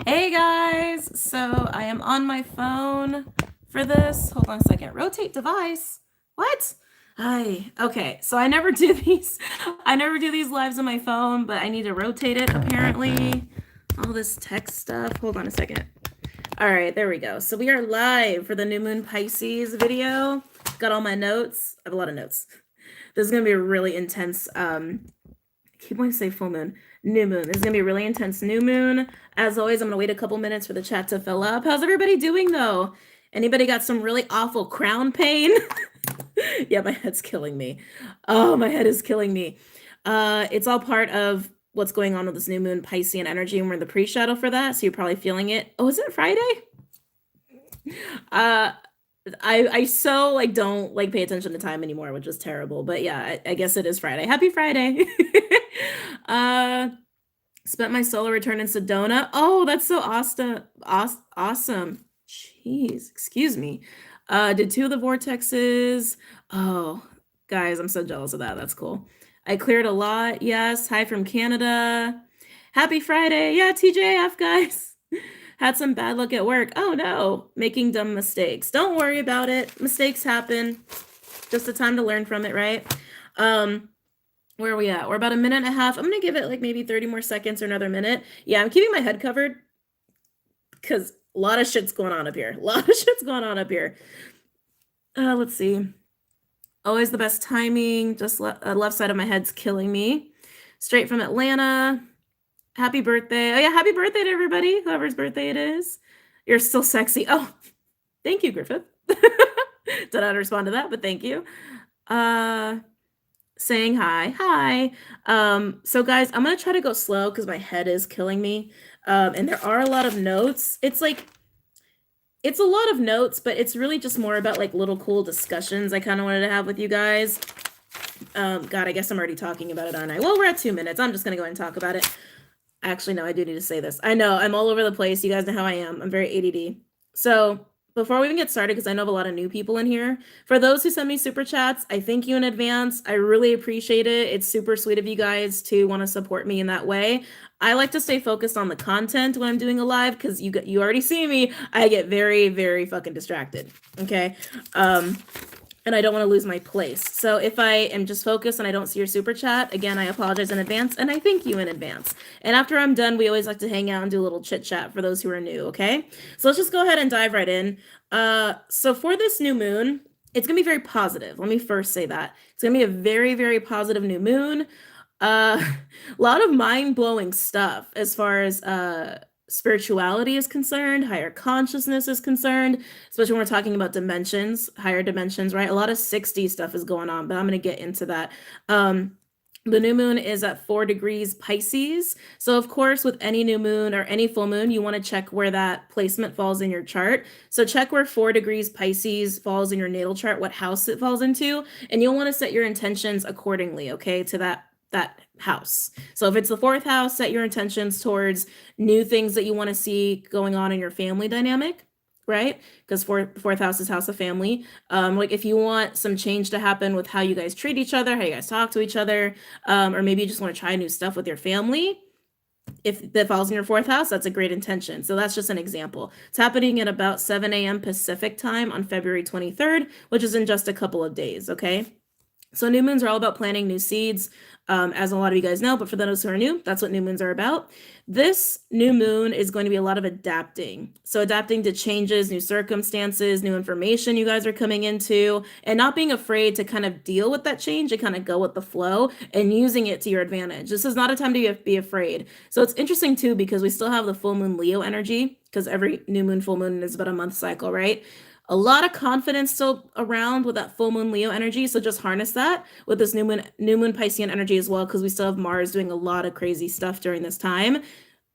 Hey guys, so I am on my phone for this. Hold on a second. Rotate device. What? Hi. Okay, so I never do these. I never do these lives on my phone, but I need to rotate it apparently. All this text stuff. Hold on a second. All right, there we go. So we are live for the New Moon Pisces video. Got all my notes. I have a lot of notes. This is gonna be a really intense. I keep wanting to say full moon. New moon. This is gonna be a really intense new moon. As always, I'm gonna wait a couple minutes for the chat to fill up. How's everybody doing though? Anybody got some really awful crown pain? Yeah, my head's killing me. Oh, my head is killing me. It's all part of what's going on with this new moon Piscean energy, and we're in the pre-shadow for that, so you're probably feeling it. Oh, is it Friday? I so like don't like pay attention to time anymore, which is terrible. But yeah, I guess it is Friday. Happy Friday. Spent my solar return in Sedona. Oh, that's so awesome. Awesome. Jeez, excuse me. Did 2 of the vortexes. Oh, guys, I'm so jealous of that. That's cool. I cleared a lot. Yes. Hi from Canada. Happy Friday. Yeah, TJF, guys. Had some bad luck at work. Oh no, making dumb mistakes. Don't worry about it. Mistakes happen. Just a time to learn from it, right? Where are we at? We're about a minute and a half. I'm gonna give it like maybe 30 more seconds or another minute. Yeah, I'm keeping my head covered because a lot of shit's going on up here. Let's see. Always the best timing. Just left side of my head's killing me. Straight from Atlanta. Happy birthday. Oh yeah, happy birthday to everybody, whoever's birthday it is. You're still sexy. Oh, thank you, Griffith. Did not respond to that, but thank you. Saying hi. Hi. So guys, I'm gonna try to go slow because my head is killing me. And there are a lot of notes. It's a lot of notes, but it's really just more about like little cool discussions I kind of wanted to have with you guys. God, I guess I'm already talking about it, aren't I? Well, we're at 2 minutes. I'm just gonna go ahead and talk about it. Actually, no, I do need to say this. I know, I'm all over the place. You guys know how I am. I'm very ADD. So before we even get started, because I know of a lot of new people in here, for those who send me super chats, I thank you in advance. I really appreciate it. It's super sweet of you guys to want to support me in that way. I like to stay focused on the content when I'm doing a live because you already see me. I get very, very fucking distracted. Okay. And I don't want to lose my place. So if I am just focused and I don't see your super chat, again, I apologize in advance and I thank you in advance. And after I'm done, we always like to hang out and do a little chit chat for those who are new, okay? So let's just go ahead and dive right in. So for this new moon, it's gonna be very positive. Let me first say that. It's gonna be a very, very positive new moon. A lot of mind-blowing stuff as far as spirituality is concerned, higher consciousness is concerned, especially when we're talking about dimensions, higher dimensions, right? A lot of 6D stuff is going on, but I'm going to get into that. The new moon is at 4 degrees Pisces. So of course, with any new moon or any full moon, you want to check where that placement falls in your chart. So check where 4 degrees Pisces falls in your natal chart, what house it falls into, and you'll want to set your intentions accordingly, okay, to that house. So if it's the 4th house, set your intentions towards new things that you want to see going on in your family dynamic, right? Because 4th house is house of family. Like if you want some change to happen with how you guys treat each other, how you guys talk to each other, or maybe you just want to try new stuff with your family, if that falls in your 4th house, that's a great intention. So that's just an example. It's happening at about 7 a.m. Pacific time on February 23rd, which is in just a couple of days, okay? So new moons are all about planting new seeds, as a lot of you guys know, but for those who are new, that's what new moons are about. This new moon is going to be a lot of adapting. So adapting to changes, new circumstances, new information you guys are coming into, and not being afraid to kind of deal with that change and kind of go with the flow and using it to your advantage. This is not a time to be afraid. So it's interesting too, because we still have the full moon Leo energy, because every new moon, full moon is about a month cycle, right? A lot of confidence still around with that full moon Leo energy. So just harness that with this new moon Piscean energy as well, because we still have Mars doing a lot of crazy stuff during this time.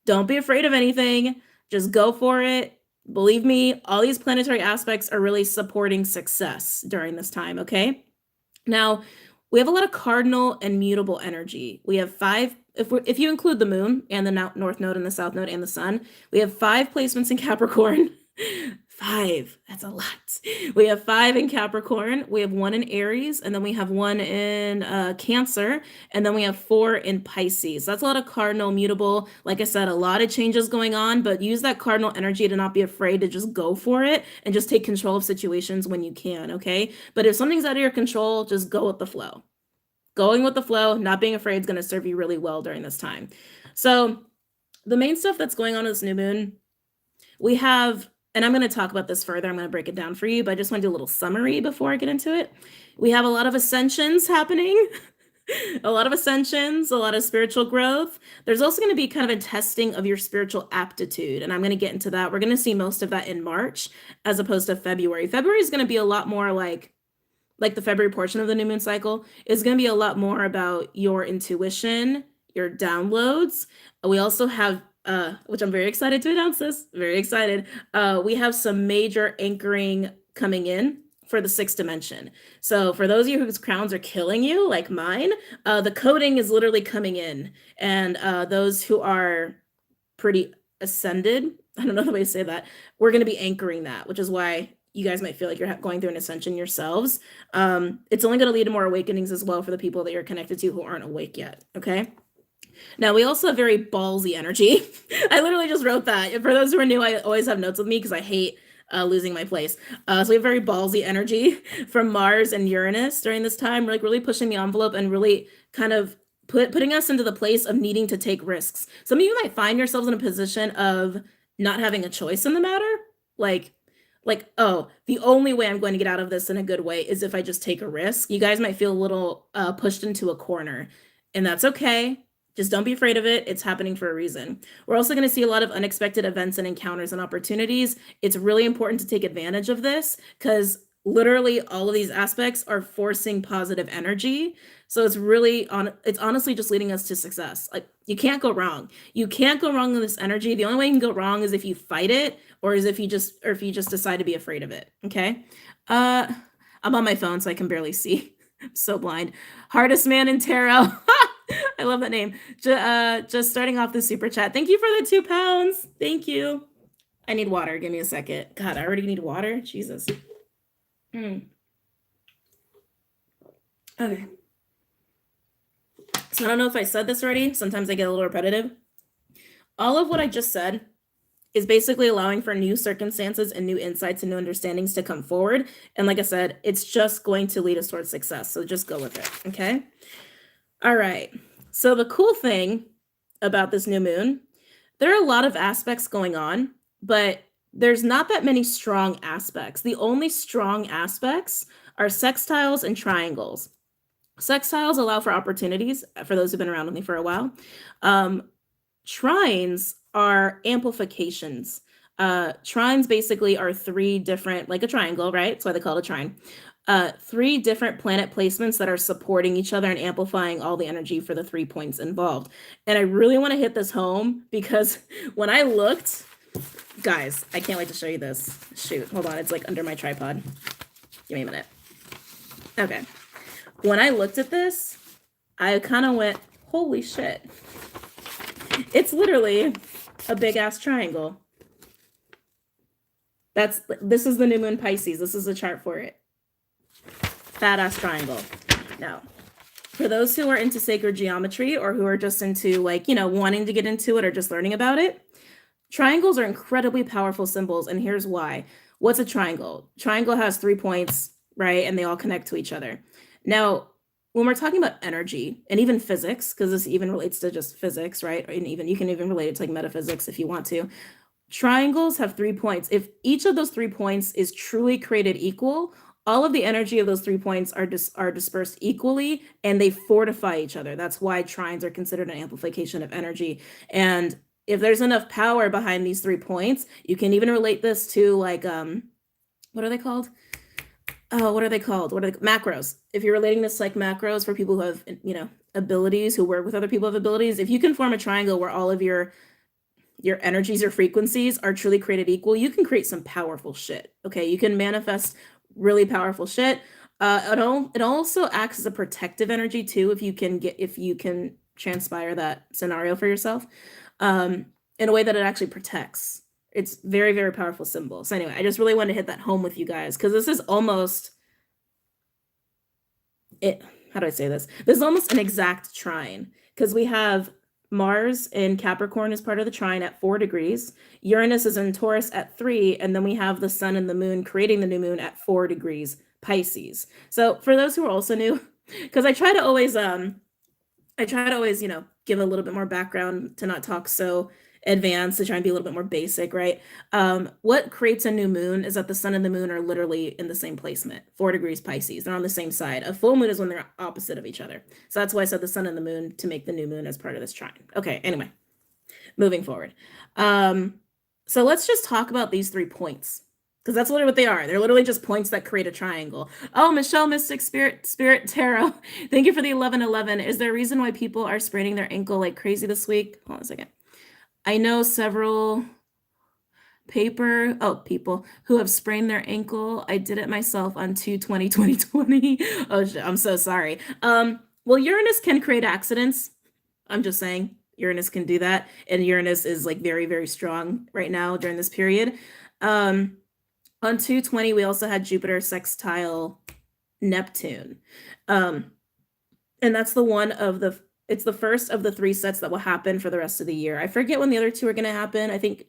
Don't be afraid of anything. Just go for it. Believe me, all these planetary aspects are really supporting success during this time, okay? Now, we have a lot of cardinal and mutable energy. We have 5, if you include the moon and the north node and the south node and the sun, we have 5 placements in Capricorn. 5. That's a lot. We have 5 in Capricorn, we have 1 in Aries, and then we have 1 in Cancer, and then we have 4 in Pisces. That's a lot of cardinal mutable. Like I said, a lot of changes going on, but use that cardinal energy to not be afraid to just go for it and just take control of situations when you can, okay? But if something's out of your control, just go with the flow. Going with the flow, not being afraid is going to serve you really well during this time. So the main stuff that's going on with this new moon, we have, and I'm going to talk about this further, I'm going to break it down for you, but I just want to do a little summary before I get into it. We have a lot of ascensions happening. A lot of ascensions, a lot of spiritual growth. There's also going to be kind of a testing of your spiritual aptitude, and I'm going to get into that. We're going to see most of that in March as opposed to February. February is going to be a lot more like the February portion of the new moon cycle is going to be a lot more about your intuition, your downloads. We also have, which I'm very excited to announce this, very excited. We have some major anchoring coming in for the 6th dimension. So for those of you whose crowns are killing you, like mine, the coding is literally coming in. And those who are pretty ascended, I don't know the way to say that, we're going to be anchoring that, which is why you guys might feel like you're going through an ascension yourselves. It's only going to lead to more awakenings as well for the people that you're connected to who aren't awake yet, okay? Now, we also have very ballsy energy. I literally just wrote that. For those who are new, I always have notes with me because I hate losing my place. So we have very ballsy energy from Mars and Uranus during this time. We're like really pushing the envelope and really kind of putting us into the place of needing to take risks. Some of you might find yourselves in a position of not having a choice in the matter. Like, oh, the only way I'm going to get out of this in a good way is if I just take a risk. You guys might feel a little pushed into a corner, and that's okay. Just don't be afraid of it. It's happening for a reason. We're also going to see a lot of unexpected events and encounters and opportunities. It's really important to take advantage of this because literally all of these aspects are forcing positive energy. So it's really it's honestly just leading us to success. Like, you can't go wrong. You can't go wrong with this energy. The only way you can go wrong is if you fight it or if you just decide to be afraid of it. Okay. I'm on my phone, so I can barely see. I'm so blind. Hardest man in tarot. I love that name. Just starting off the super chat. Thank you for the 2 pounds. Thank you. I need water. Give me a second. God, I already need water. Jesus. Okay. So I don't know if I said this already. Sometimes I get a little repetitive. All of what I just said is basically allowing for new circumstances and new insights and new understandings to come forward. And like I said, it's just going to lead us towards success. So just go with it. Okay. All right. So the cool thing about this new moon, there are a lot of aspects going on, but there's not that many strong aspects. The only strong aspects are sextiles and triangles. Sextiles allow for opportunities for those who've been around with me for a while. Trines are amplifications. Trines basically are 3 different, like a triangle, right? That's why they call it a trine. 3 different planet placements that are supporting each other and amplifying all the energy for the 3 points involved. And I really want to hit this home because when I looked, guys, I can't wait to show you this. Shoot, hold on. It's like under my tripod. Give me a minute. Okay. When I looked at this, I kind of went, holy shit. It's literally a big ass triangle. This is the new moon Pisces. This is the chart for it. Fat ass triangle. Now, for those who are into sacred geometry or who are just into wanting to get into it or just learning about it, triangles are incredibly powerful symbols. And here's why. What's a triangle? Triangle has 3 points, right? And they all connect to each other. Now, when we're talking about energy and even physics, because this even relates to just physics, right? And even you can even relate it to like metaphysics if you want to. Triangles have 3 points. If each of those 3 points is truly created equal, all of the energy of those 3 points are dispersed equally and they fortify each other. That's why trines are considered an amplification of energy. And if there's enough power behind these 3 points, you can even relate this to like, what are they called? What are they called? Macros. If you're relating this to like macros for people who have, abilities, who work with other people who have abilities, if you can form a triangle where all of your energies or frequencies are truly created equal, you can create some powerful shit. Okay. You can manifest really powerful shit. It also acts as a protective energy too, if you can transpire that scenario for yourself, in a way that it actually protects. It's very, very powerful symbol. So anyway, I just really wanted to hit that home with you guys because this is almost it. How do I say this? This is almost an exact trine because we have Mars in Capricorn as part of the trine at 4 degrees. Uranus is in Taurus at 3, and then we have the sun and the moon creating the new moon at 4 degrees Pisces. So for those who are also new, because I try to always, you know, give a little bit more background to not talk so advanced, to try and be a little bit more basic, right? What creates a new moon is that the sun and the moon are literally in the same placement, 4 degrees Pisces. They're on the same side. A full moon is when they're opposite of each other. So that's why I said the sun and the moon to make the new moon as part of this trine. Okay, anyway, moving forward. So let's just talk about these 3 points, because that's literally what they are. They're literally just points that create a triangle. Oh, Michelle, Mystic Spirit Tarot. Thank you for the 1111. Is there a reason why people are spraining their ankle like crazy this week? Hold on a second. I know several people who have sprained their ankle. I did it myself on 2/20/2020. Oh, shit, I'm so sorry. Well, Uranus can create accidents. I'm just saying Uranus can do that. And Uranus is like very, very strong right now during this period. On 2/20, we also had Jupiter sextile Neptune. And that's it's the first of the 3 sets that will happen for the rest of the year. I forget when the other 2 are going to happen. I think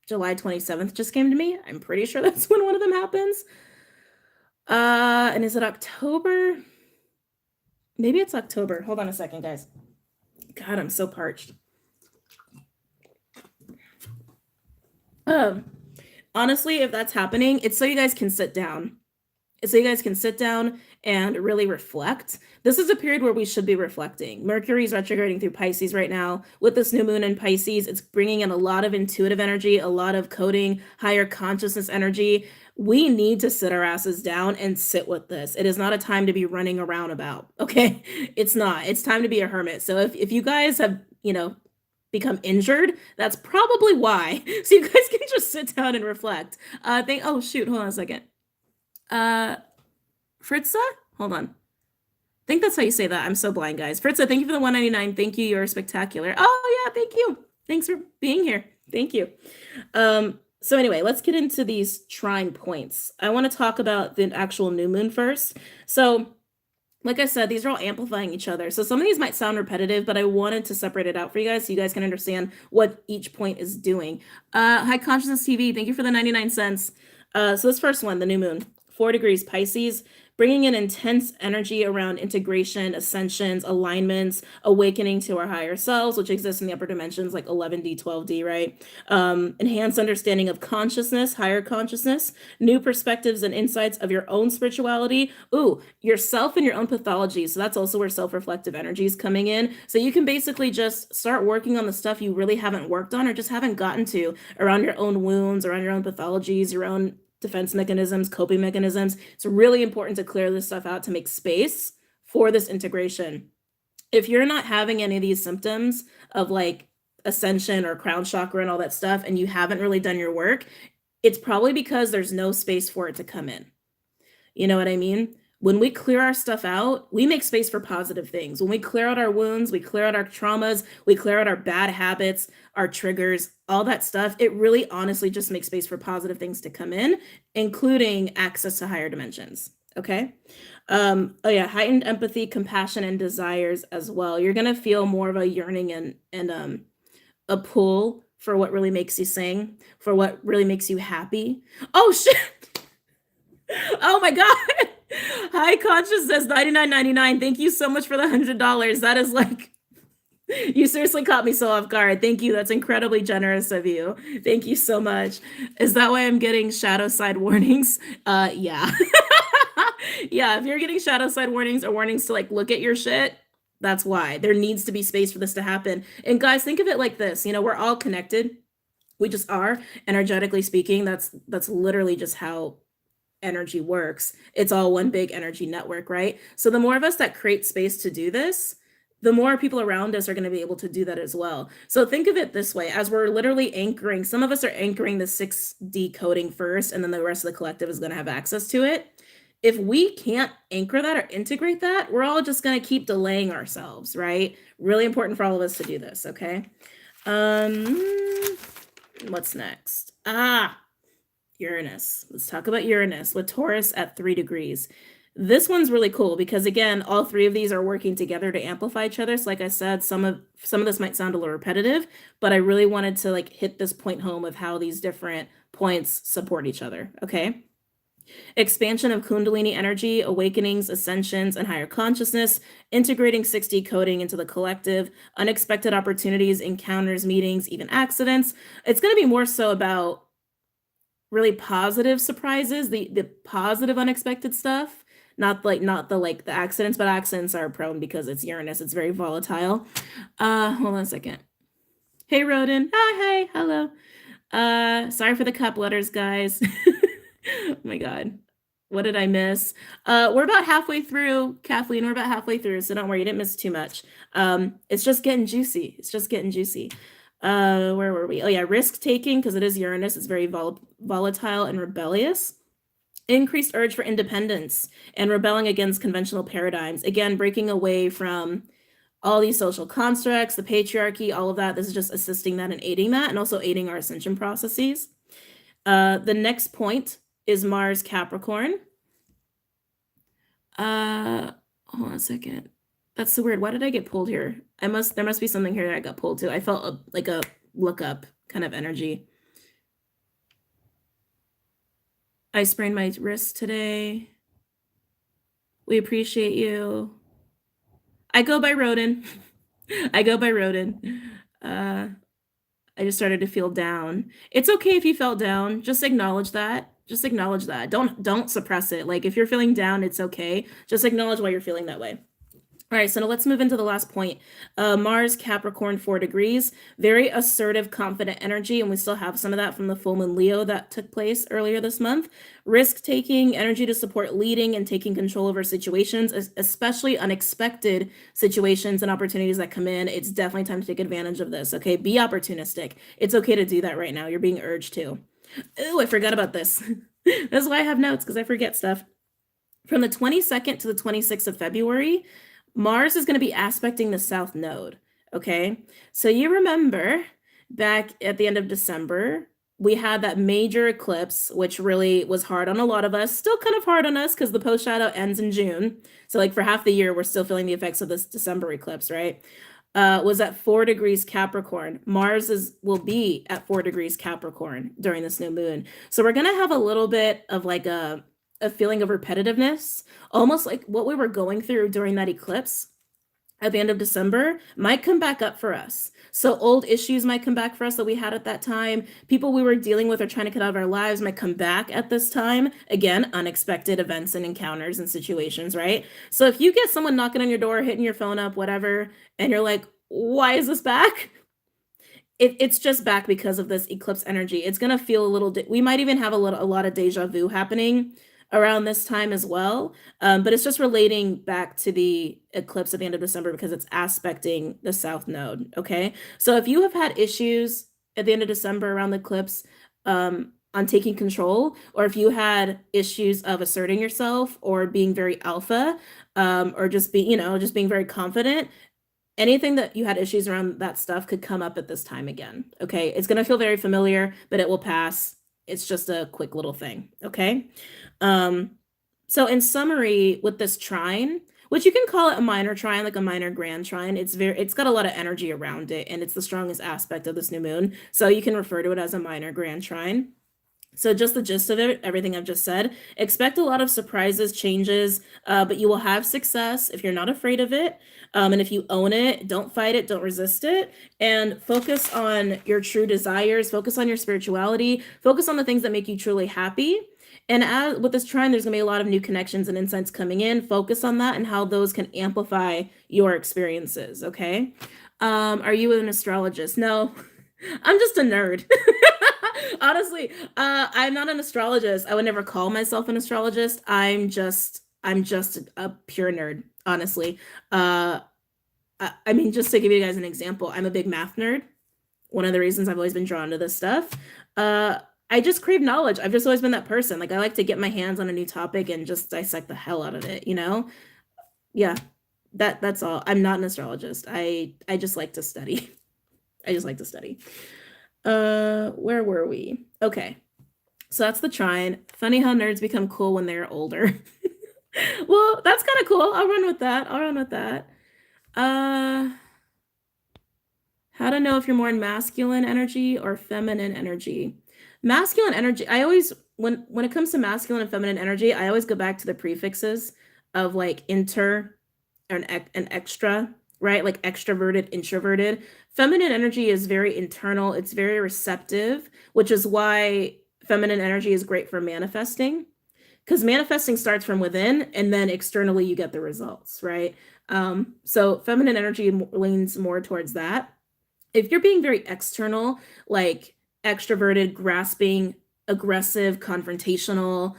July 27th just came to me. I'm pretty sure that's when one of them happens. And is it October? Maybe it's October. Hold on a second, guys. God, I'm so parched. Honestly, if that's happening, it's so you guys can sit down. So you guys can sit down and really reflect. This is a period where we should be reflecting. Mercury's retrograding through Pisces right now. With this new moon in Pisces, it's bringing in a lot of intuitive energy, a lot of coding, higher consciousness energy. We need to sit our asses down and sit with this. It is not a time to be running around about, okay? It's not. It's time to be a hermit. So if you guys have, you know, become injured, that's probably why. So you guys can just sit down and reflect. Oh, shoot. Hold on a second. Fritza? Hold on. I think that's how you say that. I'm so blind, guys. Fritza, thank you for the 199. Thank you. You're spectacular. Oh, yeah. Thank you. Thanks for being here. Thank you. So anyway, let's get into these trine points. I want to talk about the actual new moon first. So like I said, these are all amplifying each other. So some of these might sound repetitive, but I wanted to separate it out for you guys so you guys can understand what each point is doing. High Consciousness TV, thank you for the 99 cents. So this first one, the new moon, 4 degrees Pisces, bringing in intense energy around integration, ascensions, alignments, awakening to our higher selves, which exists in the upper dimensions like 11D, 12D, right? Enhanced understanding of consciousness, higher consciousness, new perspectives and insights of your own spirituality. Ooh, yourself and your own pathology. So that's also where self-reflective energy is coming in. So you can basically just start working on the stuff you really haven't worked on or just haven't gotten to around your own wounds, around your own pathologies, your own defense mechanisms, coping mechanisms. It's really important to clear this stuff out to make space for this integration. If you're not having any of these symptoms of like ascension or crown chakra and all that stuff, and you haven't really done your work, it's probably because there's no space for it to come in. You know what I mean? When we clear our stuff out, we make space for positive things. When we clear out our wounds, we clear out our traumas, we clear out our bad habits, our triggers, all that stuff, it really honestly just makes space for positive things to come in, including access to higher dimensions. Okay. Oh yeah, heightened empathy, compassion, and desires as well. You're gonna feel more of a yearning and a pull for what really makes you sing, for what really makes you happy. Oh shit! Oh my god! High Conscious says $99.99. Thank you so much for the $100. That is like, you seriously caught me so off guard. Thank you. That's incredibly generous of you. Thank you so much. Is that why I'm getting shadow side warnings? Yeah. Yeah, if you're getting shadow side warnings or warnings to like look at your shit, that's why. There needs to be space for this to happen. And guys, think of it like this. You know, we're all connected. We just are, energetically speaking. That's literally just how energy works. It's all one big energy network, right? So the more of us that create space to do this, the more people around us are going to be able to do that as well. So think of it this way, as we're literally anchoring, some of us are anchoring the 6D coding first, and then the rest of the collective is going to have access to it. If we can't anchor that or integrate that, we're all just going to keep delaying ourselves, right? Really important for all of us to do this, okay? what's next? Uranus. Let's talk about Uranus with Taurus at 3 degrees. This one's really cool because again, all three of these are working together to amplify each other. So like I said, some of this might sound a little repetitive, but I really wanted to like hit this point home of how these different points support each other, okay? Expansion of Kundalini energy, awakenings, ascensions, and higher consciousness, integrating 6D coding into the collective, unexpected opportunities, encounters, meetings, even accidents. It's going to be more so about really positive surprises, the positive unexpected stuff, not the accidents, but accidents are prone because it's Uranus. It's very volatile. Hold on a second. Hey, Rodin. Hi, hello. Sorry for the cup letters, guys. Oh my God. What did I miss? We're about halfway through, Kathleen. We're about halfway through, so don't worry, you didn't miss too much. It's just getting juicy. It's just getting juicy. Where were we? Oh yeah, risk taking, because it is Uranus. It's very volatile and rebellious. Increased urge for independence and rebelling against conventional paradigms. Again, breaking away from all these social constructs, the patriarchy, all of that. This is just assisting that and aiding that, and also aiding our ascension processes. The next point is Mars Capricorn. Hold on a second. That's so weird. Why did I get pulled here? There must be something here that I got pulled to. I felt like a look up kind of energy. I sprained my wrist today. We appreciate you. I go by Rodin. I go by Rodin. I just started to feel down. It's okay if you felt down. Just acknowledge that. Just acknowledge that. Don't suppress it. Like if you're feeling down, it's okay. Just acknowledge why you're feeling that way. All right, so now let's move into the last point. Mars Capricorn 4 degrees, very assertive, confident energy, and we still have some of that from the full moon Leo that took place earlier this month. Risk-taking, energy to support leading and taking control over situations, especially unexpected situations and opportunities that come in. It's definitely time to take advantage of this, okay? Be opportunistic. It's okay to do that right now. You're being urged to. Oh, I forgot about this. That's why I have notes, because I forget stuff. From the 22nd to the 26th of February, Mars is going to be aspecting the South Node, okay? So you remember back at the end of December, we had that major eclipse, which really was hard on a lot of us, still kind of hard on us because the post shadow ends in June. So like for half the year, we're still feeling the effects of this December eclipse, right? Was at 4 degrees Capricorn. Mars will be at 4 degrees Capricorn during this new moon. So we're going to have a little bit of like a feeling of repetitiveness, almost like what we were going through during that eclipse at the end of December might come back up for us. So old issues might come back for us that we had at that time. People we were dealing with or trying to cut out of our lives might come back at this time. Again, unexpected events and encounters and situations, right? So if you get someone knocking on your door, hitting your phone up, whatever, and you're like, why is this back? It's just back because of this eclipse energy. It's going to feel a little, we might even have a lot of deja vu happening around this time as well. But it's just relating back to the eclipse at the end of December because it's aspecting the South Node, okay? So if you have had issues at the end of December around the eclipse on taking control, or if you had issues of asserting yourself or being very alpha, or just being very confident, anything that you had issues around that stuff could come up at this time again, okay? It's going to feel very familiar, but it will pass. It's just a quick little thing, okay? So in summary, with this trine, which you can call it a minor trine, like a minor grand trine, it's got a lot of energy around it, and it's the strongest aspect of this new moon. So you can refer to it as a minor grand trine. So just the gist of it, everything I've just said, expect a lot of surprises, changes, but you will have success if you're not afraid of it. And if you own it, don't fight it, don't resist it, and focus on your true desires, focus on your spirituality, focus on the things that make you truly happy. And as with this trine, there's gonna be a lot of new connections and insights coming in. Focus on that and how those can amplify your experiences, okay? Are you an astrologist? No, I'm just a nerd. Honestly, I'm not an astrologist. I would never call myself an astrologist. I'm just a pure nerd, honestly. I mean, just to give you guys an example, I'm a big math nerd. One of the reasons I've always been drawn to this stuff. I just crave knowledge. I've just always been that person. Like I like to get my hands on a new topic and just dissect the hell out of it, you know? Yeah, that's all. I'm not an astrologist. I just like to study. I just like to study. Where were we? Okay. So that's the trine. Funny how nerds become cool when they're older. Well, that's kind of cool. I'll run with that. I'll run with that. Uh, how to know if you're more in masculine energy or feminine energy. Masculine energy, I always when it comes to masculine and feminine energy, I always go back to the prefixes of like inter and extra, right? Like extroverted, introverted. Feminine energy is very internal, it's very receptive, which is why feminine energy is great for manifesting. Because manifesting starts from within and then externally you get the results, right? So feminine energy leans more towards that. If you're being very external, like extroverted, grasping, aggressive, confrontational,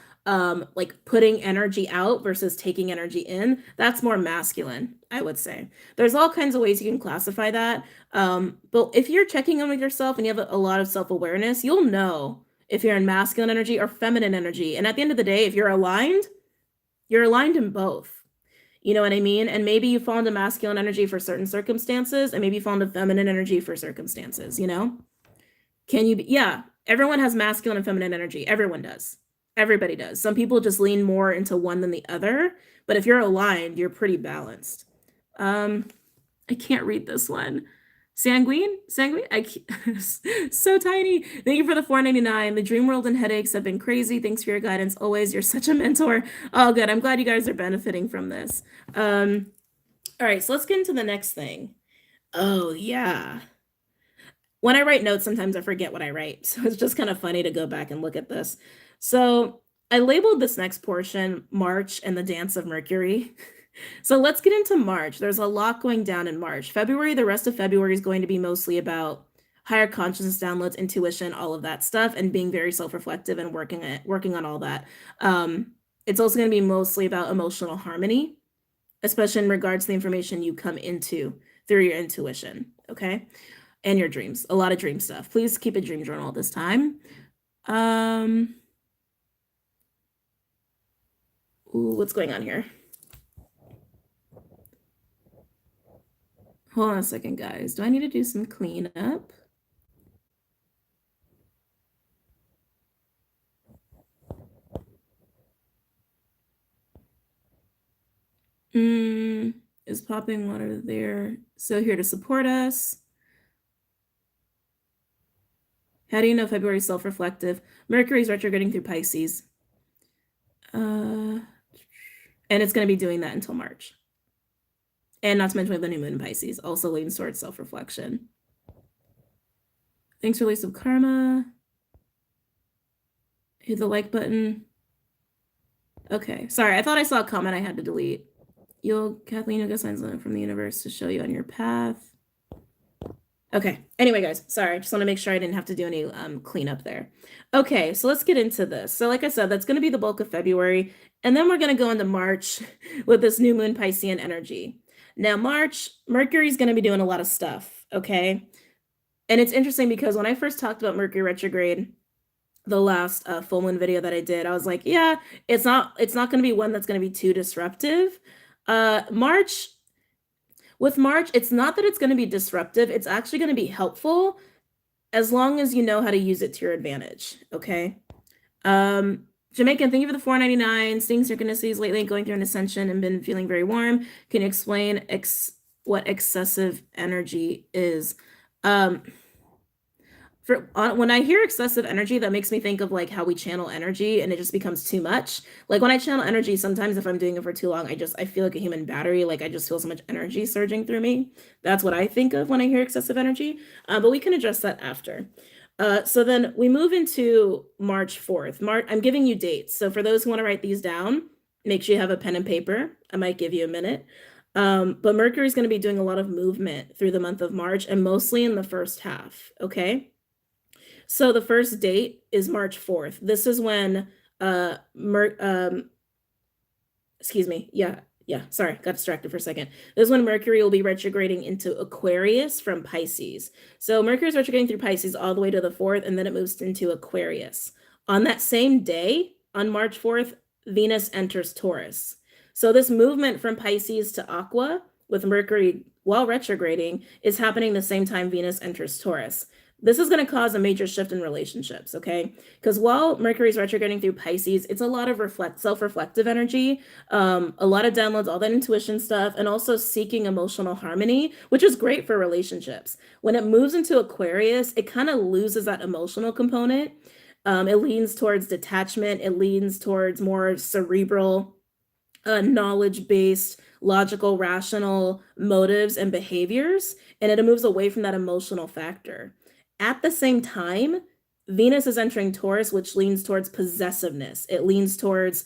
like putting energy out versus taking energy in, that's more masculine, I would say. There's all kinds of ways you can classify that. But if you're checking in with yourself and you have a lot of self-awareness, you'll know if you're in masculine energy or feminine energy. And at the end of the day, if you're aligned in both. You know what I mean? And maybe you fall into masculine energy for certain circumstances, and maybe you fall into feminine energy for circumstances, you know? Can you be, yeah, everyone has masculine and feminine energy. Everyone does. Everybody does. Some people just lean more into one than the other, but if you're aligned, you're pretty balanced. I can't read this one. Sanguine? Sanguine? So tiny. Thank you for the 4.99. The dream world and headaches have been crazy. Thanks for your guidance always. You're such a mentor. Oh, good. I'm glad you guys are benefiting from this. All right, so let's get into the next thing. Oh, yeah. When I write notes, sometimes I forget what I write. So it's just kind of funny to go back and look at this. So I labeled this next portion March and the Dance of Mercury. So let's get into March. There's a lot going down in March. February, the rest of February is going to be mostly about higher consciousness downloads, intuition, all of that stuff, and being very self-reflective and working on all that. It's also going to be mostly about emotional harmony, especially in regards to the information you come into through your intuition, okay? And your dreams. A lot of dream stuff. Please keep a dream journal this time. Ooh, what's going on here? Hold on a second, guys. Do I need to do some cleanup? Is popping water there? So here to support us. How do you know February is self-reflective? Mercury's retrograding through Pisces. And it's going to be doing that until March. And not to mention the new moon in Pisces also leans towards self-reflection. Thanks, release of karma. Hit the like button. Okay, sorry, I thought I saw a comment I had to delete. Kathleen, you'll get signs from the universe to show you on your path. Okay, anyway, guys, sorry, I just want to make sure I didn't have to do any cleanup there. Okay, so let's get into this. So like I said, that's going to be the bulk of February, and then we're going to go into March with this new moon Piscean energy. Now, March, Mercury's going to be doing a lot of stuff, okay? And it's interesting because when I first talked about Mercury retrograde, the last full moon video that I did, I was like, yeah, it's not going to be one that's going to be too disruptive. With March, it's not that it's going to be disruptive. It's actually going to be helpful as long as you know how to use it to your advantage, okay? Jamaican, thank you for the 4.99. Seeing synchronicities lately, going through an ascension and been feeling very warm. Can you explain what excessive energy is? When I hear excessive energy, that makes me think of like how we channel energy and it just becomes too much. Like when I channel energy, sometimes if I'm doing it for too long, I feel like a human battery. Like I just feel so much energy surging through me. That's what I think of when I hear excessive energy. But we can address that after. So then we move into March 4th. I'm giving you dates. So for those who want to write these down, make sure you have a pen and paper. I might give you a minute. But Mercury is going to be doing a lot of movement through the month of March and mostly in the first half. Okay. So the first date is March 4th. This is when excuse me. Yeah, sorry, got distracted for a second. This is when Mercury will be retrograding into Aquarius from Pisces. So Mercury is retrograding through Pisces all the way to the 4th, and then it moves into Aquarius. On that same day, on March 4th, Venus enters Taurus. So this movement from Pisces to Aqua with Mercury while retrograding is happening the same time Venus enters Taurus. This is going to cause a major shift in relationships, okay? Because while Mercury's retrograding through Pisces, it's a lot of self-reflective energy, a lot of downloads, all that intuition stuff, and also seeking emotional harmony, which is great for relationships. When it moves into Aquarius, it kind of loses that emotional component. It leans towards detachment. It leans towards more cerebral, knowledge-based, logical, rational motives and behaviors, and it moves away from that emotional factor. At the same time, Venus is entering Taurus, which leans towards possessiveness. It leans towards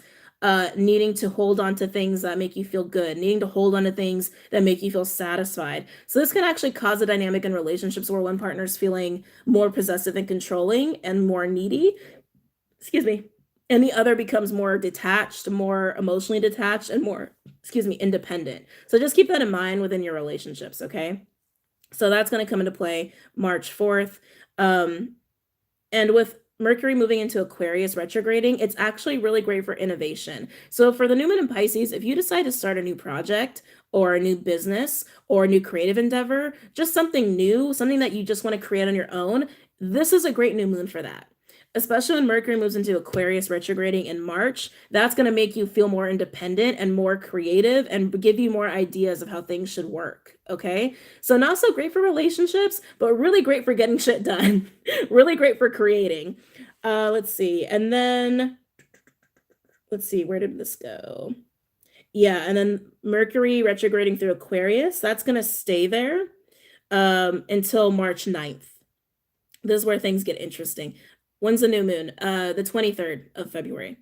needing to hold on to things that make you feel good, needing to hold on to things that make you feel satisfied. So this can actually cause a dynamic in relationships where one partner is feeling more possessive and controlling and more needy. Excuse me. And the other becomes more detached, more emotionally detached, and more, independent. So just keep that in mind within your relationships, okay? So that's going to come into play March 4th. And with Mercury moving into Aquarius retrograding, it's actually really great for innovation. So for the new moon in Pisces, if you decide to start a new project or a new business or a new creative endeavor, just something new, something that you just want to create on your own, this is a great new moon for that. Especially when Mercury moves into Aquarius retrograding in March, that's going to make you feel more independent and more creative and give you more ideas of how things should work. Okay. So not so great for relationships, but really great for getting shit done. Really great for creating. Let's see. And then let's see, where did this go? Yeah. And then Mercury retrograding through Aquarius, that's going to stay there until March 9th. This is where things get interesting. When's the new moon? The 23rd of February.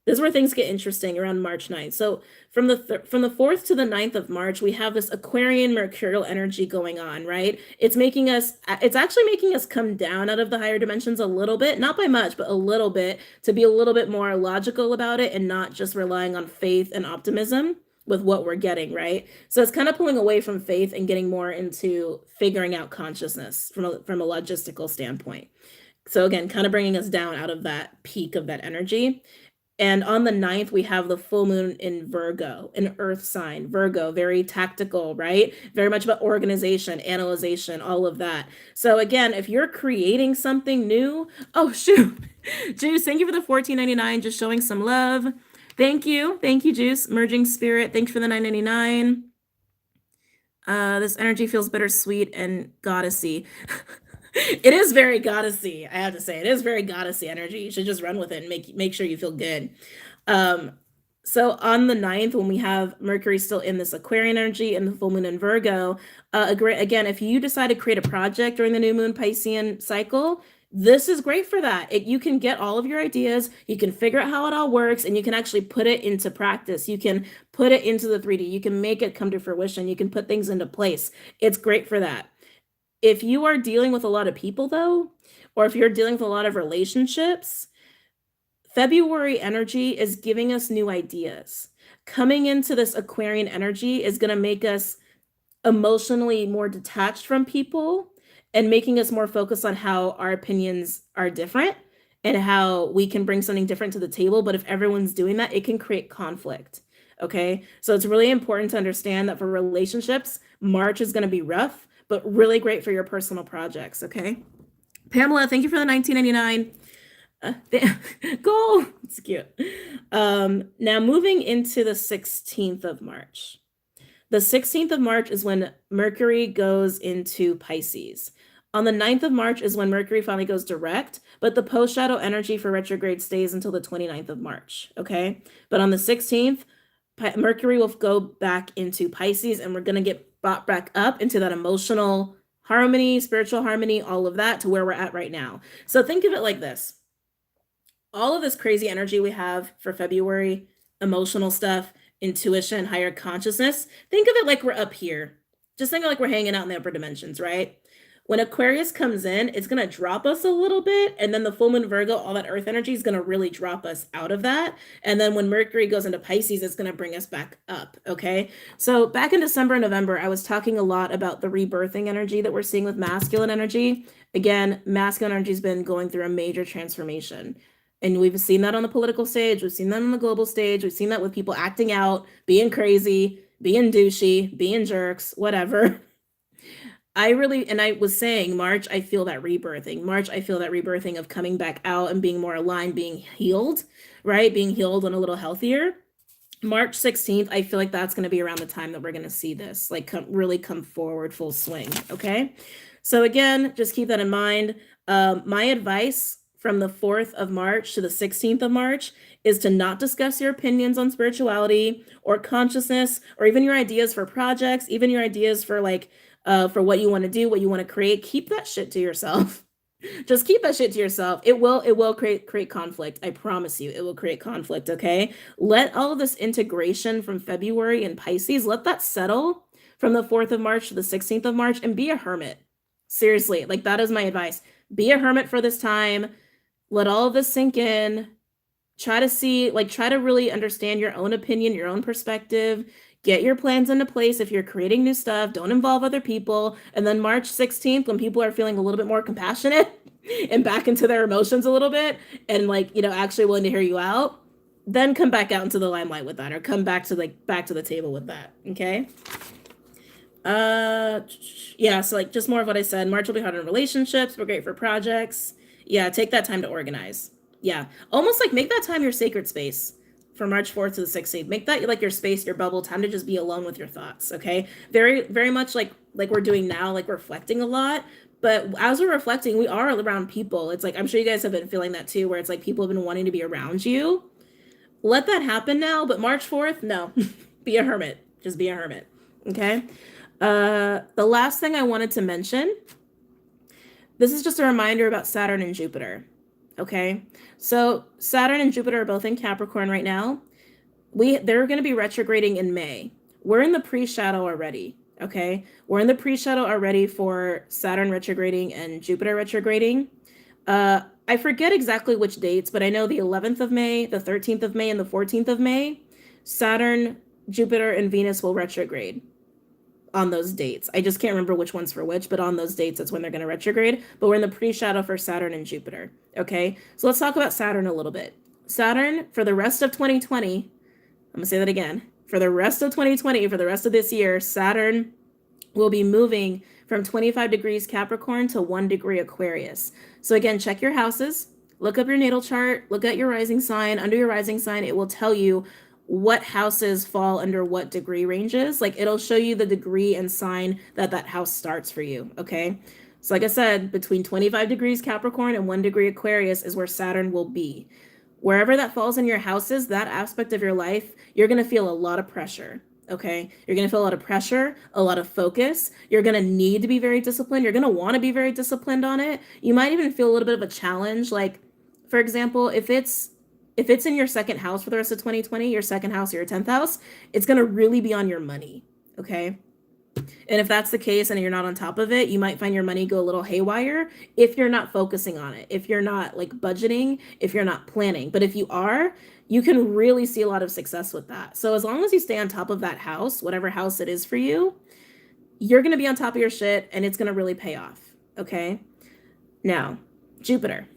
This is where things get interesting, around March 9th. So from the 4th to the 9th of March, we have this Aquarian mercurial energy going on, right? It's actually making us come down out of the higher dimensions a little bit, not by much, but a little bit, to be a little bit more logical about it and not just relying on faith and optimism with what we're getting, right? So it's kind of pulling away from faith and getting more into figuring out consciousness from a logistical standpoint. So again, kind of bringing us down out of that peak of that energy. And on the 9th, we have the full moon in Virgo, an earth sign. Virgo, very tactical, right? Very much about organization, analyzation, all of that. So again, if you're creating something new, oh shoot, Juice, thank you for the $14.99, just showing some love. Thank you, Juice. Merging Spirit, thanks for the $9.99. This energy feels bittersweet and goddessy. It is very goddessy, I have to say. It is very goddessy energy. You should just run with it and make sure you feel good. So on the 9th, when we have Mercury still in this Aquarian energy and the full moon in Virgo, again, if you decide to create a project during the new moon Piscean cycle, this is great for that. You can get all of your ideas, you can figure out how it all works, and you can actually put it into practice. You can put it into the 3D. You can make it come to fruition. You can put things into place. It's great for that. If you are dealing with a lot of people, though, or if you're dealing with a lot of relationships, February energy is giving us new ideas. Coming into this Aquarian energy is going to make us emotionally more detached from people and making us more focused on how our opinions are different and how we can bring something different to the table. But if everyone's doing that, it can create conflict. Okay. So it's really important to understand that for relationships, March is going to be rough, but really great for your personal projects, okay? Pamela, thank you for the $19.99. Go! It's cute. Now moving into the 16th of March. The 16th of March is when Mercury goes into Pisces. On the 9th of March is when Mercury finally goes direct, but the post-shadow energy for retrograde stays until the 29th of March, okay? But on the 16th, Mercury will go back into Pisces, and we're going to get brought back up into that emotional harmony, spiritual harmony, all of that, to where we're at right now. So think of it like this. All of this crazy energy we have for February, emotional stuff, intuition, higher consciousness, think of it like we're up here. Just think of it like we're hanging out in the upper dimensions, right? When Aquarius comes in, it's going to drop us a little bit. And then the full moon Virgo, all that earth energy is going to really drop us out of that. And then when Mercury goes into Pisces, it's going to bring us back up. Okay. So back in December and November, I was talking a lot about the rebirthing energy that we're seeing with masculine energy. Again, masculine energy has been going through a major transformation. And we've seen that on the political stage. We've seen that on the global stage. We've seen that with people acting out, being crazy, being douchey, being jerks, whatever. and I was saying March, I feel that rebirthing. March, I feel that rebirthing of coming back out and being more aligned, being healed, right? Being healed and a little healthier. March 16th, I feel like that's going to be around the time that we're going to see this like really come forward full swing. Okay. So again, just keep that in mind. My advice from the 4th of March to the 16th of March is to not discuss your opinions on spirituality or consciousness or even your ideas for projects, even your ideas for like for what you want to do, what you want to create. Keep that shit to yourself. Just keep that shit to yourself. It will create conflict. I promise you, it will create conflict, okay? Let all of this integration from February and Pisces, let that settle from the 4th of March to the 16th of March and be a hermit. Seriously, like that is my advice. Be a hermit for this time. Let all of this sink in. Try to really understand your own opinion, your own perspective. Get your plans into place if you're creating new stuff. Don't involve other people. And then March 16th, when people are feeling a little bit more compassionate and back into their emotions a little bit and like, actually willing to hear you out, then come back out into the limelight with that or come back to the table with that. Okay. Yeah, so like just more of what I said. March will be hard on relationships, but great for projects. Yeah, take that time to organize. Yeah, almost like make that time your sacred space from March 4th to the 16th. Make that like your space, your bubble, time to just be alone with your thoughts, okay? Very, very much like we're doing now, like reflecting a lot. But as we're reflecting, we are around people. It's like, I'm sure you guys have been feeling that too, where it's like people have been wanting to be around you. Let that happen now, but March 4th, no. Be a hermit. Just be a hermit, okay? The last thing I wanted to mention, this is just a reminder about Saturn and Jupiter. Okay, so Saturn and Jupiter are both in Capricorn right now. They're going to be retrograding in May. We're in the pre-shadow already. Okay, we're in the pre-shadow already for Saturn retrograding and Jupiter retrograding. I forget exactly which dates, but I know the 11th of May, the 13th of May, and the 14th of May, Saturn, Jupiter, and Venus will retrograde on those dates. I just can't remember which one's for which, but on those dates, that's when they're going to retrograde. But we're in the pre-shadow for Saturn and Jupiter. Okay, so let's talk about Saturn a little bit. Saturn, for the rest of 2020, I'm going to say that again. For the rest of 2020, for the rest of this year, Saturn will be moving from 25 degrees Capricorn to 1 degree Aquarius. So again, check your houses, look up your natal chart, look at your rising sign. Under your rising sign, it will tell you what houses fall under what degree ranges. Like it'll show you the degree and sign that house starts for you, okay? So like I said, between 25 degrees Capricorn and 1 degree Aquarius is where Saturn will be. Wherever that falls in your houses, that aspect of your life, you're going to feel a lot of pressure, okay? You're going to feel a lot of pressure, a lot of focus. You're going to need to be very disciplined. You're going to want to be very disciplined on it. You might even feel a little bit of a challenge. Like, for example, if it's in your second house for the rest of 2020, your second house or your 10th house, it's going to really be on your money, okay? And if that's the case and you're not on top of it, you might find your money go a little haywire if you're not focusing on it, if you're not like budgeting, if you're not planning. But if you are, you can really see a lot of success with that. So as long as you stay on top of that house, whatever house it is for you, you're going to be on top of your shit and it's going to really pay off, okay? Now, Jupiter.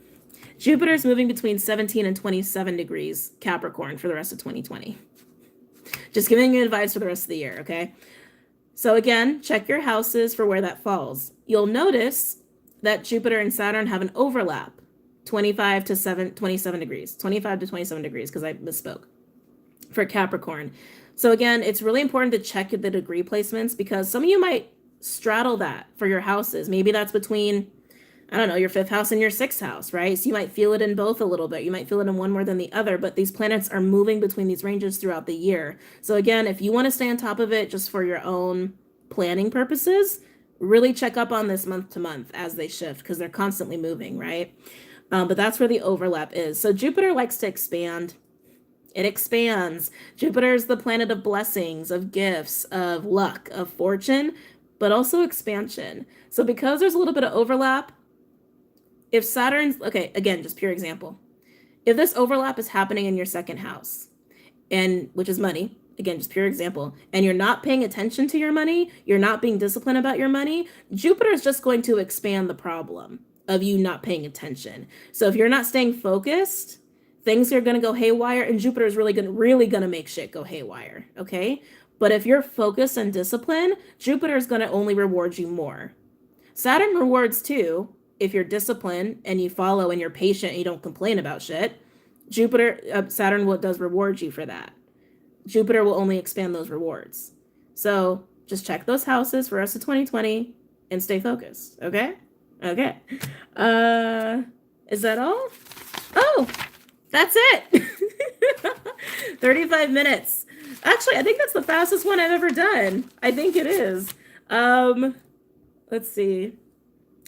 Jupiter's moving between 17 and 27 degrees Capricorn for the rest of 2020. Just giving you advice for the rest of the year, okay? So again, check your houses for where that falls. You'll notice that Jupiter and Saturn have an overlap, 25 to 27 degrees, 25 to 27 degrees, because I misspoke, for Capricorn. So again, it's really important to check the degree placements because some of you might straddle that for your houses. Maybe that's between, I don't know, your 5th house and your 6th house, right? So you might feel it in both a little bit. You might feel it in one more than the other, but these planets are moving between these ranges throughout the year. So again, if you want to stay on top of it just for your own planning purposes, really check up on this month to month as they shift because they're constantly moving, right? But that's where the overlap is. So Jupiter likes to expand. It expands. Jupiter is the planet of blessings, of gifts, of luck, of fortune, but also expansion. So because there's a little bit of overlap, if Saturn's, okay, again, just pure example. If this overlap is happening in your second house, and which is money, again, just pure example, and you're not paying attention to your money, you're not being disciplined about your money, Jupiter is just going to expand the problem of you not paying attention. So if you're not staying focused, things are going to go haywire, and Jupiter is really going to make shit go haywire, okay? But if you're focused and disciplined, Jupiter is going to only reward you more. Saturn rewards too if you're disciplined and you follow and you're patient and you don't complain about shit. Saturn does reward you for that. Jupiter will only expand those rewards. So just check those houses for the rest of 2020 and stay focused. Okay? Okay. Is that all? Oh, that's it. 35 minutes. Actually, I think that's the fastest one I've ever done. I think it is. Let's see.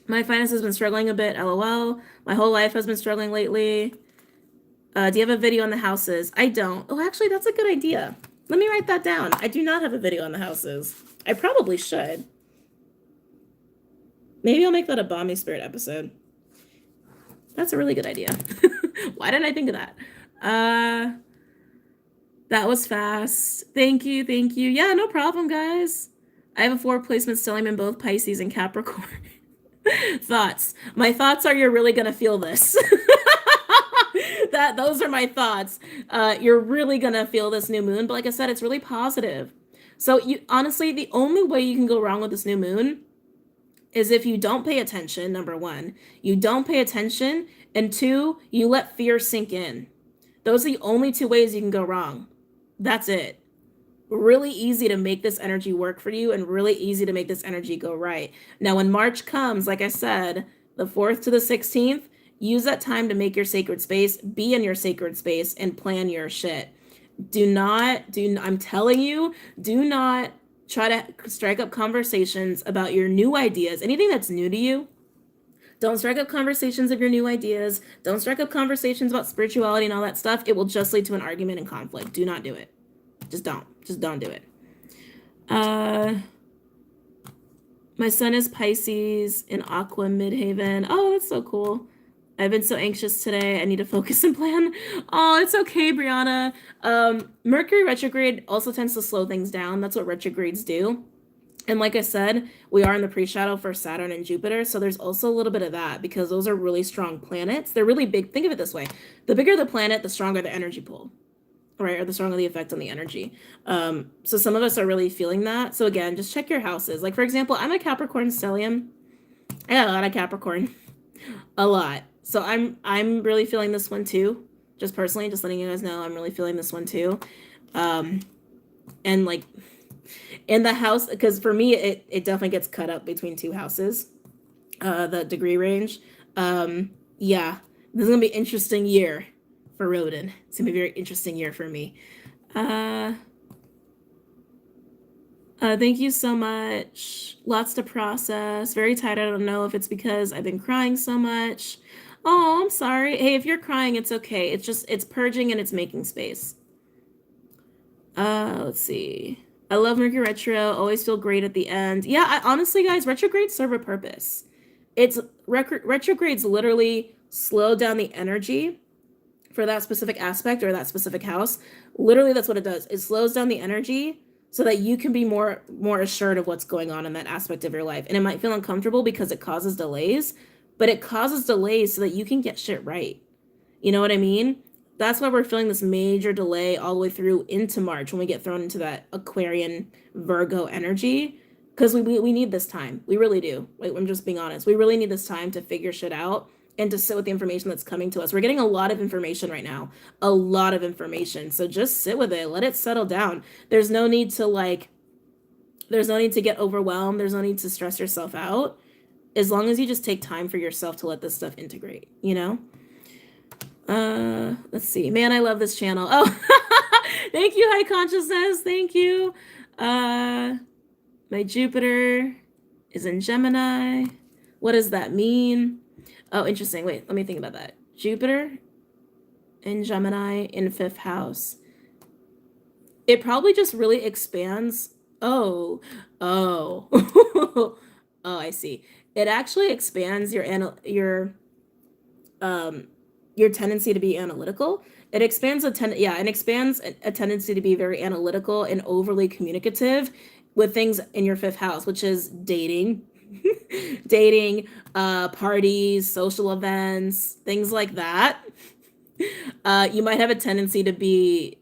My finance has been struggling a bit, LOL. My whole life has been struggling lately. Do you have a video on the houses? I don't. Oh, actually, that's a good idea. Let me write that down. I do not have a video on the houses. I probably should. Maybe I'll make that a BOMISpirit episode. That's a really good idea. Why didn't I think of that? That was fast. Thank you. Yeah, no problem, guys. I have a 4 placement still. I'm in both Pisces and Capricorn. Thoughts. My thoughts are you're really gonna feel this. Those are my thoughts. You're really gonna feel this new moon, but like I said, it's really positive. So honestly, the only way you can go wrong with this new moon is if you don't pay attention. Number 1, you don't pay attention, and 2, you let fear sink in. Those are the only 2 ways you can go wrong. That's it. Really easy to make this energy work for you and really easy to make this energy go right. Now, when March comes, like I said, the 4th to the 16th, use that time to make your sacred space, be in your sacred space, and plan your shit. I'm telling you, do not try to strike up conversations about your new ideas, anything that's new to you. Don't strike up conversations of your new ideas. Don't strike up conversations about spirituality and all that stuff. It will just lead to an argument and conflict. Do not do it. Just don't do it. My sun is Pisces in Aqua Midhaven. Oh, that's so cool. I've been so anxious today. I need to focus and plan. Oh, it's okay, Brianna. Mercury retrograde also tends to slow things down. That's what retrogrades do. And like I said, we are in the pre-shadow for Saturn and Jupiter, so there's also a little bit of that because those are really strong planets. They're really big. Think of it this way. The bigger the planet, the stronger the energy pull, right? Or the stronger the effect on the energy. So some of us are really feeling that. So again, just check your houses. Like, for example, I'm a Capricorn stellium. I got a lot of Capricorn. A lot. So I'm really feeling this one too. Just personally, just letting you guys know, I'm really feeling this one too. And like in the house, because for me, it definitely gets cut up between 2 houses, the degree range. Yeah, this is gonna be an interesting year for Rodin. It's gonna be a very interesting year for me. Thank you so much. Lots to process. Very tired. I don't know if it's because I've been crying so much. Oh, I'm sorry. Hey, if you're crying, it's okay. It's purging and it's making space. Let's see. I love Mercury retro. Always feel great at the end. Yeah, honestly, guys, retrogrades serve a purpose. Retrogrades literally slow down the energy for that specific aspect or that specific house. Literally, that's what it does. It slows down the energy so that you can be more assured of what's going on in that aspect of your life. And it might feel uncomfortable because it causes delays, but it causes delays so that you can get shit right. You know what I mean? That's why we're feeling this major delay all the way through into March when we get thrown into that Aquarian Virgo energy, because we need this time. We really do. Like, I'm just being honest. We really need this time to figure shit out and to sit with the information that's coming to us. We're getting a lot of information right now, a lot of information. So just sit with it, let it settle down. There's no need to get overwhelmed. There's no need to stress yourself out. As long as you just take time for yourself to let this stuff integrate, you know? Let's see. Man, I love this channel. Oh, thank you, High Consciousness. Thank you. My Jupiter is in Gemini. What does that mean? Oh, interesting. Wait, let me think about that. Jupiter in Gemini in 5th house. It probably just really expands. Oh, I see. It actually expands your tendency to be analytical. It expands a tendency to be very analytical and overly communicative with things in your 5th house, which is dating, parties, social events, things like that. You might have a tendency to be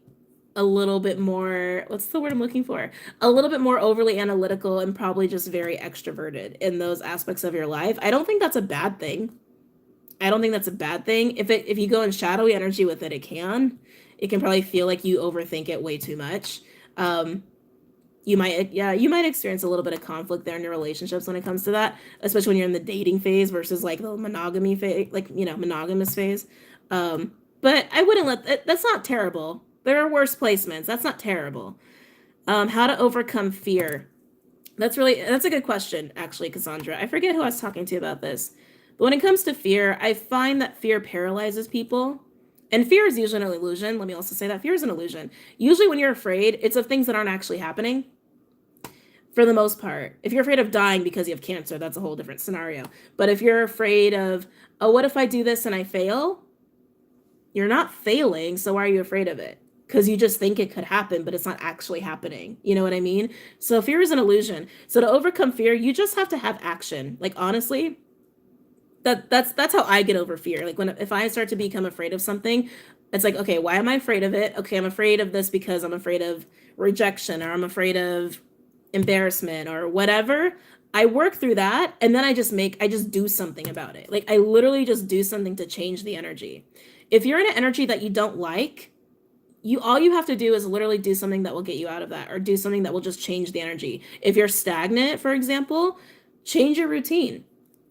a little bit more, what's the word I'm looking for? A little bit more overly analytical and probably just very extroverted in those aspects of your life. I don't think that's a bad thing. I don't think that's a bad thing. If you go in shadowy energy with it, it can. It can probably feel like you overthink it way too much. Um, you might experience a little bit of conflict there in your relationships when it comes to that, especially when you're in the dating phase versus like the monogamy phase, like, monogamous phase. But I wouldn't that's not terrible. There are worse placements. That's not terrible. How to overcome fear. That's a good question, actually, Cassandra. I forget who I was talking to about this. But when it comes to fear, I find that fear paralyzes people. And fear is usually an illusion. Let me also say that fear is an illusion. Usually when you're afraid, it's of things that aren't actually happening for the most part. If you're afraid of dying because you have cancer, that's a whole different scenario. But if you're afraid of, oh, what if I do this and I fail? You're not failing, so why are you afraid of it? Because you just think it could happen, but it's not actually happening. You know what I mean? So fear is an illusion. So to overcome fear, you just have to have action. Like, honestly, that's how I get over fear. Like, if I start to become afraid of something, it's like, okay, why am I afraid of it? Okay, I'm afraid of this because I'm afraid of rejection, or I'm afraid of embarrassment, or whatever. I work through that, and then I just do something about it. Like, I literally just do something to change the energy. If you're in an energy that you don't like, all you have to do is literally do something that will get you out of that, or do something that will just change the energy. If you're stagnant, for example, change your routine.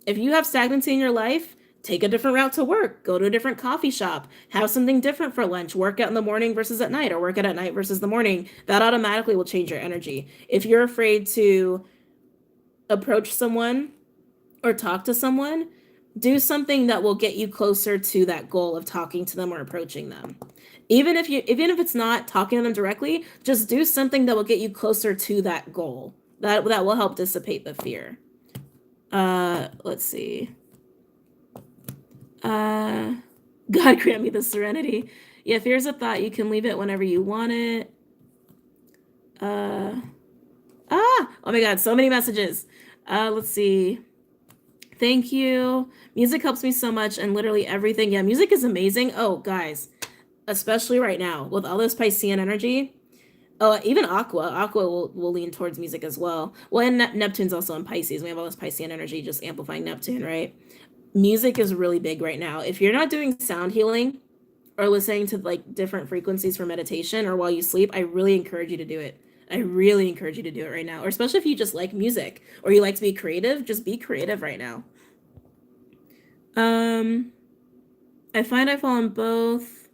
If you have stagnancy in your life, take a different route to work, go to a different coffee shop, have something different for lunch, work out in the morning versus at night, or work out at night versus the morning. That automatically will change your energy. If you're afraid to approach someone or talk to someone, do something that will get you closer to that goal of talking to them or approaching them. Even if it's not talking to them directly, just do something that will get you closer to that goal. That will help dissipate the fear. Let's see. God grant me the serenity. Yeah, fear's a thought. You can leave it whenever you want it. Oh my God, so many messages. Let's see. Thank you. Music helps me so much, and literally everything. Yeah, music is amazing. Oh, guys, especially right now with all this Piscean energy. Oh, even Aqua will lean towards music as well. Well, and Neptune's also in Pisces. We have all this Piscean energy just amplifying Neptune, right? Music is really big right now. If you're not doing sound healing or listening to like different frequencies for meditation or while you sleep, I really encourage you to do it. I really encourage you to do it right now, or especially if you just like music or you like to be creative, just be creative right now. I find I fall in both,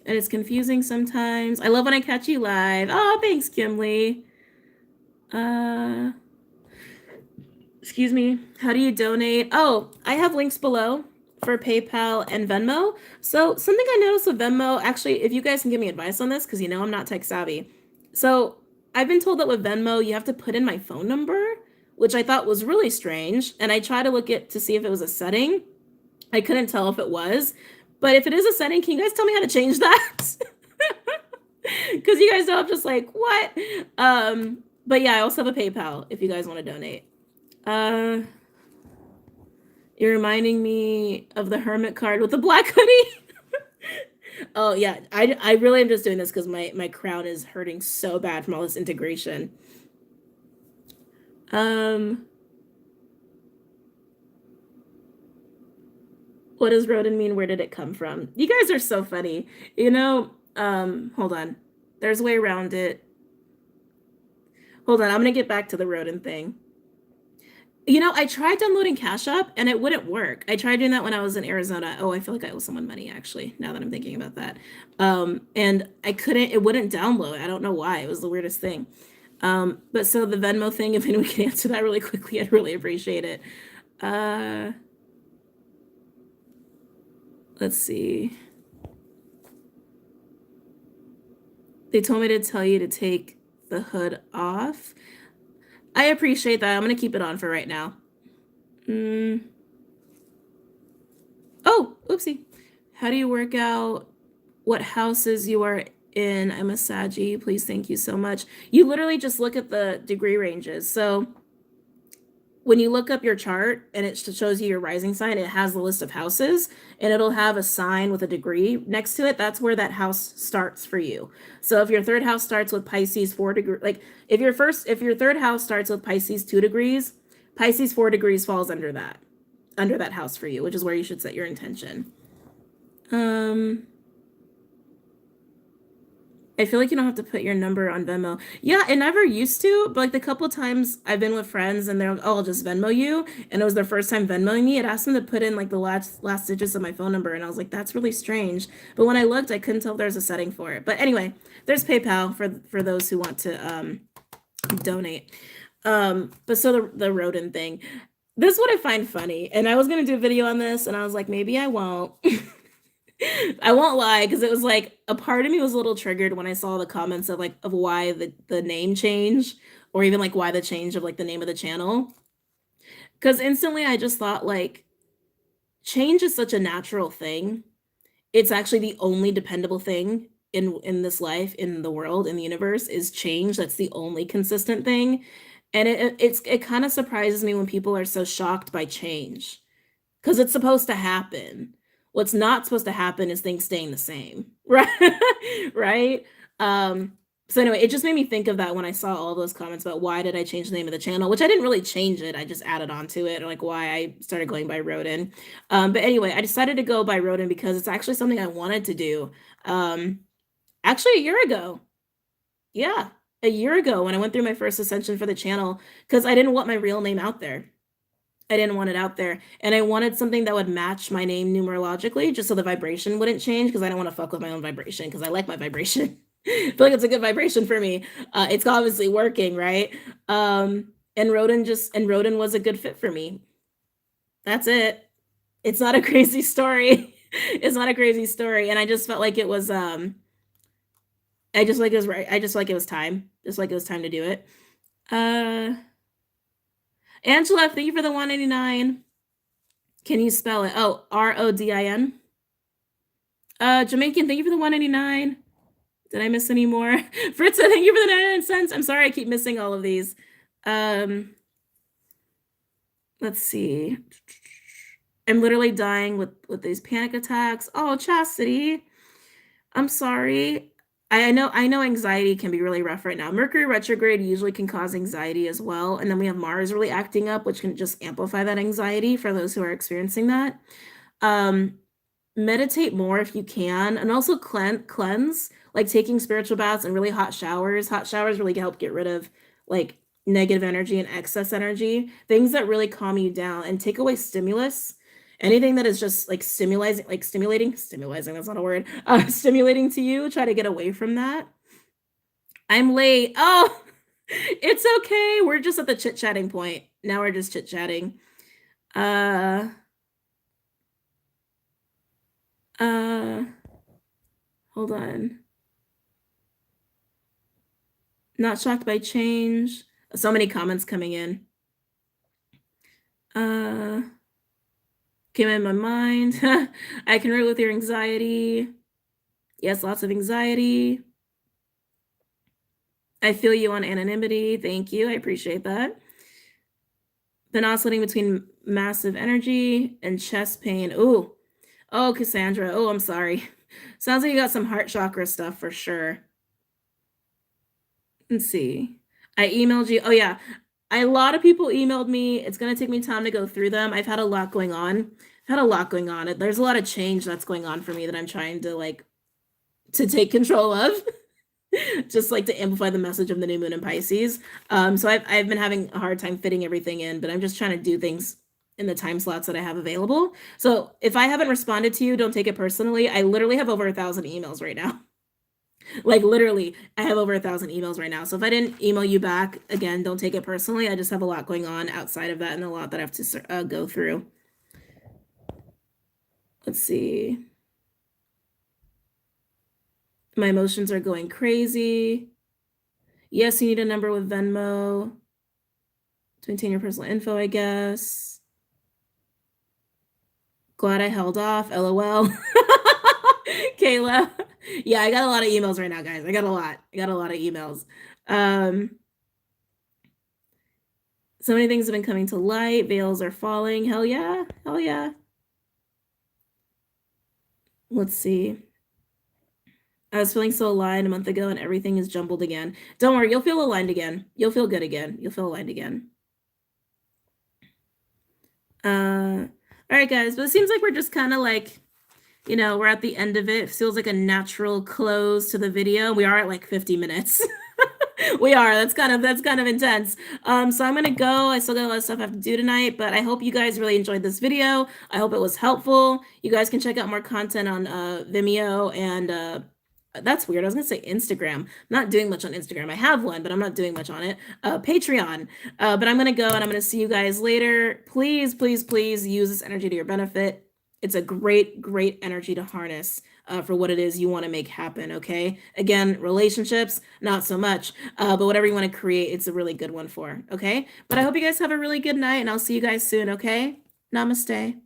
and it's confusing sometimes. I love when I catch you live. Oh, thanks, Kimley. Excuse me. How do you donate? Oh, I have links below for PayPal and Venmo. So something I noticed with Venmo, actually, if you guys can give me advice on this, because I'm not tech savvy. So I've been told that with Venmo, you have to put in my phone number, which I thought was really strange. And I tried to look it to see if it was a setting. I couldn't tell if it was. But if it is a setting, can you guys tell me how to change that? Because you guys know I'm just like, what? But yeah, I also have a PayPal if you guys want to donate. You're reminding me of the hermit card with the black hoodie. Oh yeah, I really am just doing this because my crown is hurting so bad from all this integration. What does rodent mean? Where did it come from? You guys are so funny. Hold on. There's a way around it. Hold on, I'm gonna get back to the rodent thing. I tried downloading Cash App and it wouldn't work. I tried doing that when I was in Arizona. Oh, I feel like I owe someone money actually, now that I'm thinking about that. And it wouldn't download. I don't know why. It was the weirdest thing. But so the Venmo thing, if anyone can answer that really quickly, I'd really appreciate it. Let's see. They told me to tell you to take the hood off. I appreciate that. I'm going to keep it on for right now. Oh, oopsie. How do you work out what houses you are in? I'm a Saggy. Please, thank you so much. You literally just look at the degree ranges. So when you look up your chart and it shows you your rising sign, it has the list of houses and it'll have a sign with a degree next to it. That's where that house starts for you. So if your third house starts with Pisces 4 degree, like if your third house starts with Pisces 2 degrees, Pisces 4 degrees falls under that house for you, which is where you should set your intention. I feel like you don't have to put your number on Venmo. Yeah, it never used to, but like the couple times I've been with friends and they're like, "Oh, I'll just Venmo you," and it was their first time Venmoing me. It asked them to put in like the last digits of my phone number, and I was like, "That's really strange." But when I looked, I couldn't tell if there was a setting for it. But anyway, there's PayPal for those who want to donate. But so the rodent thing, this is what I find funny, and I was gonna do a video on this, and I was like, maybe I won't. I won't lie, because it was like a part of me was a little triggered when I saw the comments of like of why the name change, or even like why the change of like the name of the channel. Because instantly I just thought like change is such a natural thing. It's actually the only dependable thing in this life, in the world, in the universe, is change. That's the only consistent thing. And it kind of surprises me when people are so shocked by change, because it's supposed to happen. What's not supposed to happen is things staying the same, right? Right? So anyway, it just made me think of that when I saw all those comments about why did I change the name of the channel, which I didn't really change it. I just added on to it, or like why I started going by Rodin. But anyway, I decided to go by Rodin because it's actually something I wanted to do. Actually a year ago. Yeah, a year ago when I went through my first ascension for the channel, because I didn't want my real name out there. I didn't want it out there. And I wanted something that would match my name numerologically, just so the vibration wouldn't change, because I don't want to fuck with my own vibration, because I like my vibration. I feel like it's a good vibration for me. It's obviously working, right? And Rodin was a good fit for me. That's it. It's not a crazy story. It's not a crazy story. And I just felt like it was I just like it was right. I just like it was time. Just like it was time to do it. Angela, thank you for the 189. Can you spell it? Oh, Rodin. Jamaican, thank you for the 189. Did I miss any more? Fritza, thank you for the 99 cents. I'm sorry I keep missing all of these. Let's see. I'm literally dying with these panic attacks. Oh, Chastity. I'm sorry. I know anxiety can be really rough right now. Mercury retrograde usually can cause anxiety as well. And then we have Mars really acting up, which can just amplify that anxiety for those who are experiencing that. Meditate more if you can, and also cleanse, like taking spiritual baths and really hot showers. Hot showers really help get rid of like negative energy and excess energy, things that really calm you down, and take away stimulus. Anything that is just like stimulating, that's not a word, stimulating to you, try to get away from that. I'm late. Oh, it's okay. We're just at the chit-chatting point. Now we're just chit-chatting. Hold on. Not shocked by change. So many comments coming in. Came in my mind. I can relate with your anxiety. Yes, lots of anxiety. I feel you on anonymity. Thank you. I appreciate that. Been oscillating between massive energy and chest pain. Oh, Cassandra. Oh, I'm sorry. Sounds like you got some heart chakra stuff for sure. Let's see. I emailed you. Oh, yeah. A lot of people emailed me. It's going to take me time to go through them. I've had a lot going on. There's a lot of change that's going on for me that I'm trying to take control of. Just like to amplify the message of the new moon in Pisces. So I've been having a hard time fitting everything in, but I'm just trying to do things in the time slots that I have available. So if I haven't responded to you, don't take it personally. I literally have over 1,000 emails right now. Like literally, I have over 1,000 emails right now. So if I didn't email you back, again, don't take it personally. I just have a lot going on outside of that, and a lot that I have to go through. Let's see. My emotions are going crazy. Yes, you need a number with Venmo to maintain your personal info, I guess. Glad I held off. LOL. Kayla. Yeah, I got a lot of emails right now, guys. I got a lot of emails. So many things have been coming to light. Veils are falling. Hell yeah. Hell yeah. Let's see. I was feeling so aligned a month ago and everything is jumbled again. Don't worry, you'll feel aligned again. You'll feel good again. You'll feel aligned again. All right, guys, but it seems like we're just kind of like, you know, we're at the end of it. It feels like a natural close to the video. We are at like 50 minutes. We are. That's kind of intense. So I'm gonna go. I still got a lot of stuff I have to do tonight, but I hope you guys really enjoyed this video. I hope it was helpful. You guys can check out more content on Vimeo and that's weird. I was gonna say Instagram. I'm not doing much on Instagram. I have one, but I'm not doing much on it. Patreon. But I'm gonna go and I'm gonna see you guys later. Please, please, please use this energy to your benefit. It's a great, great energy to harness for what it is you want to make happen, okay? Again, relationships, not so much. But whatever you want to create, it's a really good one for, okay? But I hope you guys have a really good night, and I'll see you guys soon, okay? Namaste.